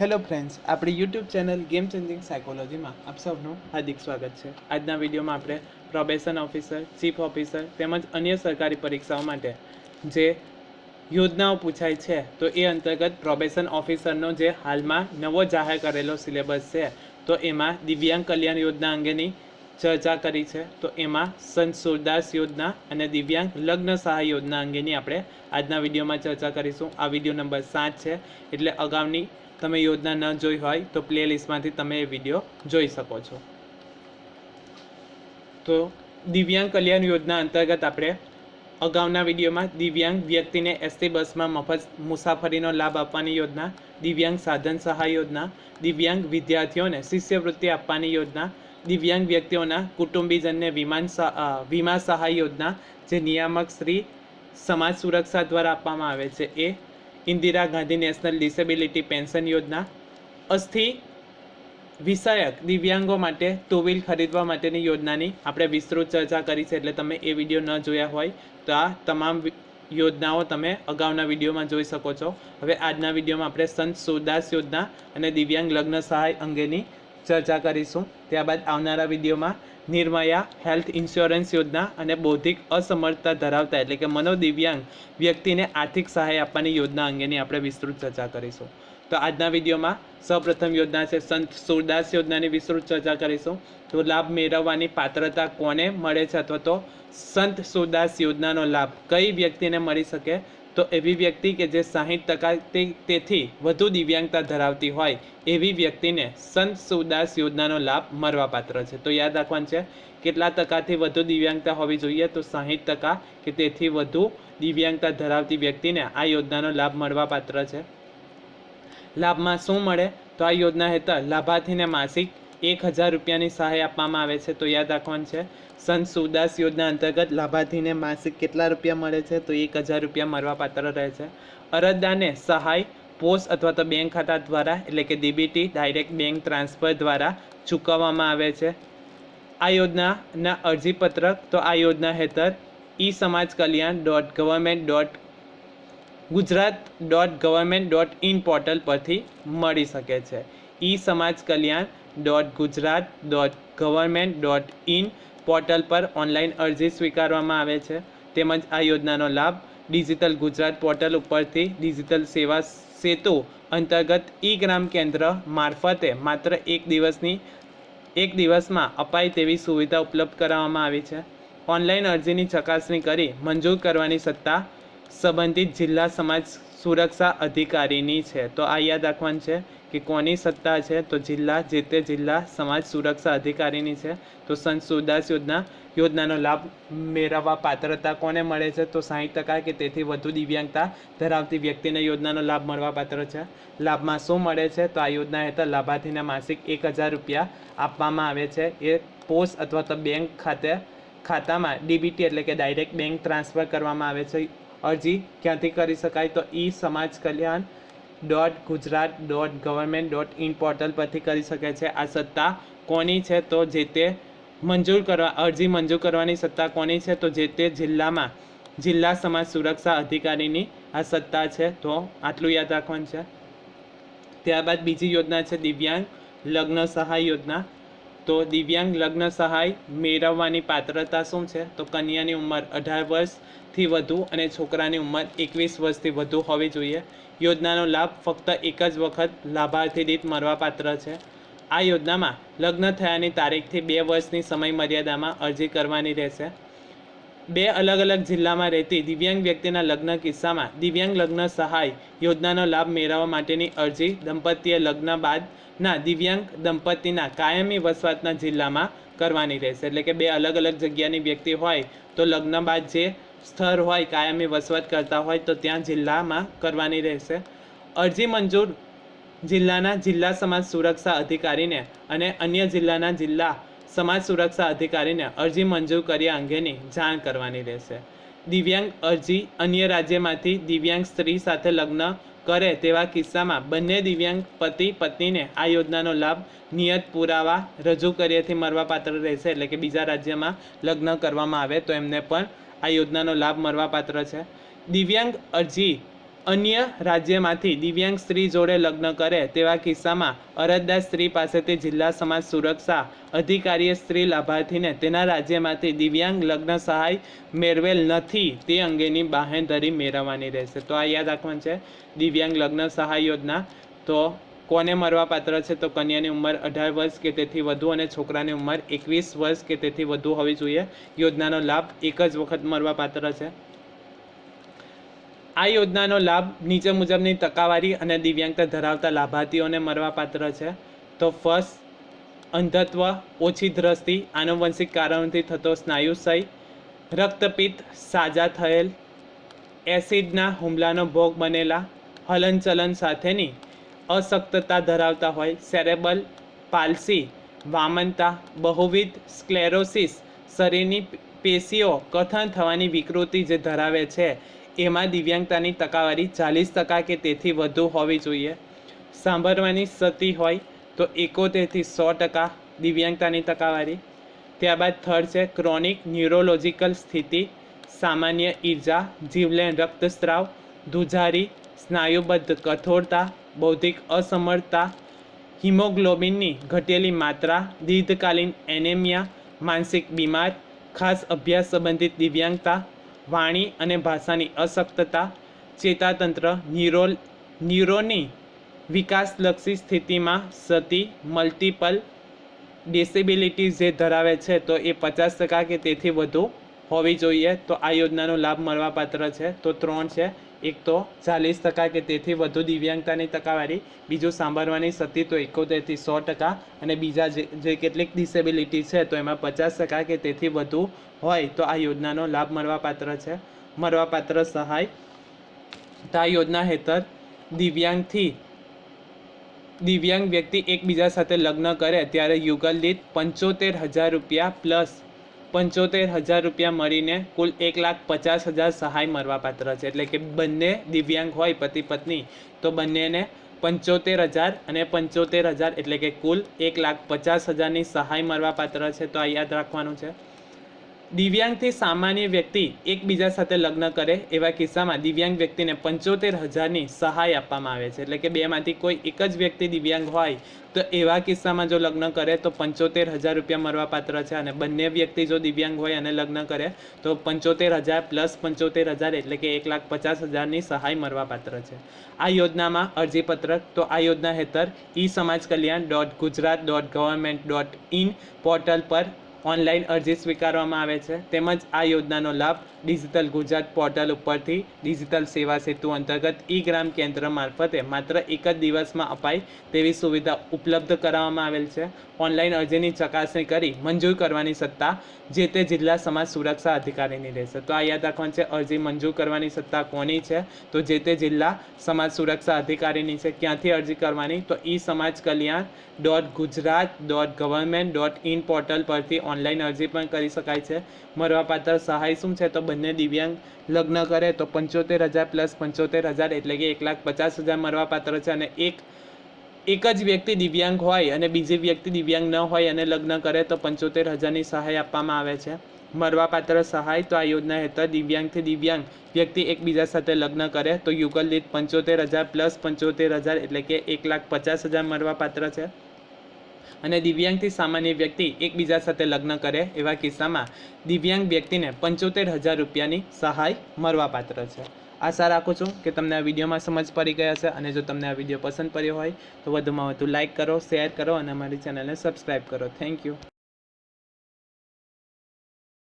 Hello friends, આપણી YouTube channel game changing સાયકોલોજીમાં આપ સૌનું હાર્દિક સ્વાગત છે। આજના વિડીયોમાં આપણે પ્રોબેશન ઓફિસર, ચીફ ઓફિસર તેમજ અન્ય સરકારી પરીક્ષાઓ માટે જે યોજનાઓ પૂછાય છે તો એ અંતર્ગત પ્રોબેશન ઓફિસરનો જે હાલમાં નવો જાહેર કરેલો સિલેબસ છે તો એમાં દિવ્યાંગ કલ્યાણ યોજના અંગેની ચર્ચા કરી છે। તો એમાં સંત સુરદાસ યોજના અને દિવ્યાંગ લગ્ન સહાય યોજના અંગેની આપણે આજના વિડીયોમાં ચર્ચા કરીશું। આ વિડીયો નંબર 7 છે, એટલે અગાઉની તમે યોજના ન જોઈ હોય તો પ્લેલિસ્ટમાંથી તમે એ વિડીયો જોઈ શકો છો। તો દિવ્યાંગ કલ્યાણ યોજના અંતર્ગત આપણે અગાઉના વિડીયોમાં દિવ્યાંગ વ્યક્તિને એસટી બસમાં મફત મુસાફરીનો લાભ આપવાની યોજના, દિવ્યાંગ સાધન સહાય યોજના, દિવ્યાંગ વિદ્યાર્થીઓને શિષ્યવૃત્તિ આપવાની યોજના, દિવ્યાંગ વ્યક્તિઓના કુટુંબીજનને વીમા સહાય યોજના જે નિયામક શ્રી સમાજ સુરક્ષા દ્વારા આપવામાં આવે છે એ, Indira Gandhi national disability pension योजना, अस्थि विषयक दिव्यांगों माटे टू व्हील खरीदवा माटेनी योजनानी आपणे विस्तृत चर्चा करी छे। एटले तमे ए विडियो न जोया होय तो आ तमाम योजनाओं तमे अगाउना विडियोमां जोई शको छो। हवे आजना विडियोमां आपणे संत सुरदास योजना अने दिव्यांग लग्न सहाय अंगेनी चर्चा करीशुं। त्याबाद आवनारा विडियोमां निर्मया हेल्थ इंश्योरन्स योजना अने बौद्धिक असमर्थता धरावता एटले के मनोदिव्यांग व्यक्तिने आर्थिक सहाय आपवानी योजना अंगेनी आपणे विस्तृत चर्चा करीशुं। तो आजना विडियोमां सौप्रथम योजना छे संत सुरदास योजनानी विस्तृत चर्चा करीशुं। तो लाभ मेळववानी पात्रता कोने मळे छे अथवा तो संत सुरदास योजनानो लाभ कई व्यक्तिने मळी शके तो एवी व्यक्ति के जे 60% तेथी वधु दिव्यांगता धरावती होय एवी व्यक्तिने संत सुरदास योजनानो लाभ मळवापात्र छे। तो याद राखवानुं छे કેટલા ટકાથી વધુ દિવ્યાંગતા હોવી જોઈએ તો 60% કે તેથી વધુ દિવ્યાંગતા ધરાવતી વ્યક્તિને આ યોજનાનો લાભ મળવાપાત્ર છે। લાભમાં શું મળે તો આ યોજના હેઠળ લાભાર્થીને માસિક 1000 રૂપિયાની સહાય આપવામાં આવે છે। તો યાદ રાખવાનું છે સંત સુરદાસ યોજના અંતર્ગત લાભાર્થીને માસિક કેટલા રૂપિયા મળે છે તો 1000 રૂપિયા મળવાપાત્ર રહે છે। અરજદારને સહાય પોસ્ટ अथवा तो बैंक खाता द्वारा एटले के डीबीटी डायरेक्ट बैंक ट्रांसफर द्वारा चूकववामां आवे छे। आ योजना अरजी पत्रक तो आ योजना हेठळ e-samajkalyan.government.gujarat.government.in पोर्टल परथी मळी शके छे। e-samajkalyan.gujarat.government.in पोर्टल पर ऑनलाइन अरजी स्वीकारवामां आवे छे। तेमज आ योजनानो लाभ डिजिटल गुजरात पोर्टल उपरथी डिजिटल सेवा सेतु अंतर्गत ई-ग्राम केन्द्र मार्फते मात्र एक दिवस में अपाय तेवी सुविधा उपलब्ध कराववामां आवी छे। ऑनलाइन अरजीनी चकासणी करी मंजूर करवानी सत्ता संबंधित जिला समाज सुरक्षा अधिकारीनी छे। तो आ याद राखवानुं छे कि कोनी सत्ता छे तो जिला जे ते जिला समाज सुरक्षा अधिकारीनी छे। तो संत सुरदास योजनानो लाभ मेळववा पात्रता कोने मळे छे तो 60% के तेथी वधु दिव्यांगता धरावती व्यक्तिने योजनानो लाभ मळवापात्र छे। लाभमां शुं मळे छे तो आ योजना हेठळ लाभार्थीने मासिक 1000 रूपिया आपवामां आवे छे। ए पोस्ट अथवा तो बैंक खातामां डीबीटी एटले के डायरेक्ट बैंक ट्रांसफर करवामां आवे छे। अरजी क्यांथी करी शकाय तो e-samajkalyan.gujarat.government.in पोर्टल परथी करी शके छे। आ सत्ता कोनी छे तो जे ते अरजी मंजूर करवानी सत्ता कोनी छे तो जे ते जिल्लामां जिला समाज सुरक्षा अधिकारीनी आ सत्ता छे। तो आटલું યાદ રાખવાનું છે। ત્યારબાદ બીજી યોજના છે દિવ્યાંગ લગ્ન સહાય યોજના। તો દિવ્યાંગ લગ્ન સહાય મેળવવાની પાત્રતા શું છે તો કન્યાની ઉંમર 18 વર્ષથી વધુ અને છોકરાની ઉંમર 21 વર્ષથી વધુ હોવી જોઈએ। યોજનાનો લાભ ફક્ત એક જ વખત લાભાર્થી દીઠ મળવાપાત્ર છે। આ યોજનામાં લગ્ન થયાની તારીખથી 2 વર્ષની સમય મર્યાદામાં અરજી કરવાની રહેશે। 2 अलग अलग જિલ્લામાં રહેતી દિવ્યાંગ વ્યક્તિના લગ્ન કિસ્સામાં દિવ્યાંગ લગ્ન સહાય યોજનાનો લાભ મેળવવા માટેની અરજી દંપતીએ લગ્ન બાદના દિવ્યાંગ દંપતીના કાયમી વસવાટના જિલ્લામાં કરવાની રહેશે। એટલે કે 2 अलग अलग જગ્યાની વ્યક્તિ હોય તો લગ્ન બાદ જે સ્થળ હોય કાયમી વસવાટ કરતા હોય તો ત્યાં જિલ્લામાં કરવાની રહેશે। અરજી મંજૂર જિલ્લાના જિલ્લા સમાજ સુરક્ષા અધિકારીને અને અન્ય જિલ્લાના જિલ્લા समाज सुरक्षा अधिकारी ने अरजी मंजूर कर्या अंगेनी जाण करवानी रहेशे। दिव्यांग अरजी अन्य राज्य में दिव्यांग स्त्री साथे लग्न करे तेवा किस्सामां बंने दिव्यांग पति पत्नी ने आ योजनानो लाभ नियत पुरावा रजू कर्याथी मळवापात्र रहेशे। एटले के बीजा राज्य में लग्न करवामां आवे तो एमने पण आ योजनानो लाभ मळवापात्र छे। दिव्यांग अरजी અન્ય રાજ્યમાંથી દિવ્યાંગ સ્ત્રી જોડે લગ્ન કરે તેવા કિસ્સામાં અરજદાર સ્ત્રી પાસેથી જિલ્લા સમાજ સુરક્ષા અધિકારીએ સ્ત્રી લાભાર્થીને તેના રાજ્યમાંથી દિવ્યાંગ લગ્ન સહાય મેળવેલ નથી તે અંગેની બાહેંધરી મેળવવાની રહેશે. તો આ યાદ રાખવાનું છે. દિવ્યાંગ લગ્ન સહાય યોજના તો કોને મળવાપાત્ર છે? તો કન્યાની ઉંમર 18 વર્ષ કે તેથી વધુ અને છોકરાની ઉંમર 21 વર્ષ કે તેથી વધુ હોવી જોઈએ. યોજનાનો લાભ એક જ વખત મળવાપાત્ર છે. આ યોજનાનો લાભ નીચે મુજબની ટકાવારી અને દિવ્યાંગતા ધરાવતા લાભાર્થીઓને મળવાપાત્ર છે. તો ફર્સ્ટ, અંધત્વ, ઓછી દ્રષ્ટિ, આનુવંશિક કારણોથી થતો સ્નાયુક્ષય, રક્તપિત્ત, સાજા થયેલ, એસિડના હુમલાનો ભોગ બનેલા, હલનચલન સાથેની અશક્તતા ધરાવતા હોય, સેરેબલ પાલ્સી, વામનતા, બહુવિધ સ્ક્લેરોસિસ, શરીરની પેશીઓ કથન થવાની વિકૃતિ જે ધરાવે છે એમાં દિવ્યાંગતાની ટકાવારી 40% કે તેથી વધુ હોવી જોઈએ. સાંભળવાની ક્ષતિ હોય તો 71 થી 100% દિવ્યાંગતાની ટકાવારી. ત્યારબાદ થર્ડ છે ક્રોનિક ન્યુરોલોજિકલ સ્થિતિ, સામાન્ય ઈજા, જીવલેણ રક્તસ્રાવ, ધ્રુજારી, સ્નાયુબદ્ધ કઠોરતા, બૌદ્ધિક અસમર્થતા, હિમોગ્લોબિનની ઘટેલી માત્રા, દીર્ઘકાલીન એનેમિયા, માનસિક બીમાર, ખાસ અભ્યાસ સંબંધિત દિવ્યાંગતા, વાણી અને ભાષાની અશક્તતા, ચેતાતંત્ર ન્યુરોની વિકાસલક્ષી સ્થિતિમાં ક્ષતિ, મલ્ટિપલ ડિસેબિલિટીઝ જે ધરાવે છે તો એ 50% કે તેથી વધુ હોવી જોઈએ. તો આ યોજનાનો લાભ મળવાપાત્ર છે. તો 3 છે. એક તો 40% કે તેથી વધુ દિવ્યાંગતાની ટકાવારી, બીજું સાંભળવાની ક્ષતિ તો 71 થી 100%, અને બીજા જે કેટલીક ડિસેબિલિટી છે તો એમાં 50% કે તેથી વધુ હોય તો આ યોજનાનો લાભ મળવાપાત્ર છે. મળવાપાત્ર સહાય તો આ યોજના હેઠળ દિવ્યાંગ વ્યક્તિ એકબીજા સાથે લગ્ન કરે ત્યારે યુગલ દીઠ 75,000 રૂપિયા પ્લસ 75,000 રૂપિયા મળીને કુલ 1,50,000 સહાય મળવાપાત્ર છે. એટલે કે બંને દિવ્યાંગ હોય પતિ પત્ની તો બંનેને 75,000 અને 75,000 એટલે કે કુલ 1,50,000ની સહાય મળવાપાત્ર છે. તો આ યાદ રાખવાનું છે. દિવ્યાંગથી સામાન્ય વ્યક્તિ એકબીજા સાથે લગ્ન કરે એવા કિસ્સામાં દિવ્યાંગ વ્યક્તિને 75,000ની સહાય આપવામાં આવે છે. એટલે કે બેમાંથી કોઈ એક જ વ્યક્તિ દિવ્યાંગ હોય તો એવા કિસ્સામાં જો લગ્ન કરે તો 75,000 રૂપિયા મળવાપાત્ર છે. અને બંને વ્યક્તિ જો દિવ્યાંગ હોય અને લગ્ન કરે તો 75,000 પ્લસ 75,000 એટલે કે 1,50,000ની સહાય મળવાપાત્ર છે. આ યોજનામાં અરજીપત્રક તો આ યોજના હેઠળ esamajkalyan.gujarat.government.in પોર્ટલ પર ઓનલાઈન અરજી સ્વીકારવામાં આવે છે. તેમજ આ યોજનાનો લાભ ડિજિટલ ગુજરાત પોર્ટલ ઉપરથી ડિજિટલ સેવા સેતુ અંતર્ગત ગ્રામ કેન્દ્ર મારફતે માત્ર એક જ દિવસમાં અપાય તેવી સુવિધા ઉપલબ્ધ કરાવવામાં આવેલ છે. ઓનલાઈન અરજીની ચકાસણી કરી મંજૂર કરવાની સત્તા જે તે જિલ્લા સમાજ સુરક્ષા અધિકારીની રહેશે. તો આ યાદ રાખવાનું છે. અરજી મંજૂર કરવાની સત્તા કોની છે? તો જે તે જિલ્લા સમાજ સુરક્ષા અધિકારીની છે. ક્યાંથી અરજી કરવાની? તો esamajkalyan.gujarat.government.in પોર્ટલ પરથી ઓનલાઈન અરજી પણ કરી શકાય છે. મળવાપાત્ર સહાય શું છે? તો બંને દિવ્યાંગ લગ્ન કરે તો 75,000 પ્લસ 75,000 એટલે કે 1,50,000 મળવાપાત્ર છે. અને એક જ વ્યક્તિ દિવ્યાંગ હોય અને બીજી વ્યક્તિ દિવ્યાંગ ન હોય અને લગ્ન કરે તો 75,000ની સહાય આપવામાં આવે છે. મળવાપાત્ર સહાય તો આ યોજના હેઠળ દિવ્યાંગથી દિવ્યાંગ વ્યક્તિ એકબીજા સાથે લગ્ન કરે તો યુગલ દીઠ 75,000 પ્લસ 75,000 એટલે કે 1,50,000 મળવાપાત્ર છે. અને દિવ્યાંગથી સામાન્ય વ્યક્તિ એકબીજા સાથે લગ્ન કરે એવા કિસ્સામાં દિવ્યાંગ વ્યક્તિને 75,000 રૂપિયાની સહાય મળવાપાત્ર છે. આશા રાખું છું કે તમને આ વિડીયોમાં સમજ પડી ગઈ હશે. અને જો તમને આ વિડીયો પસંદ પડ્યો હોય તો વધુમાં વધુ લાઇક કરો, શેર કરો અને અમારી ચેનલને સબસ્ક્રાઈબ કરો. Thank you.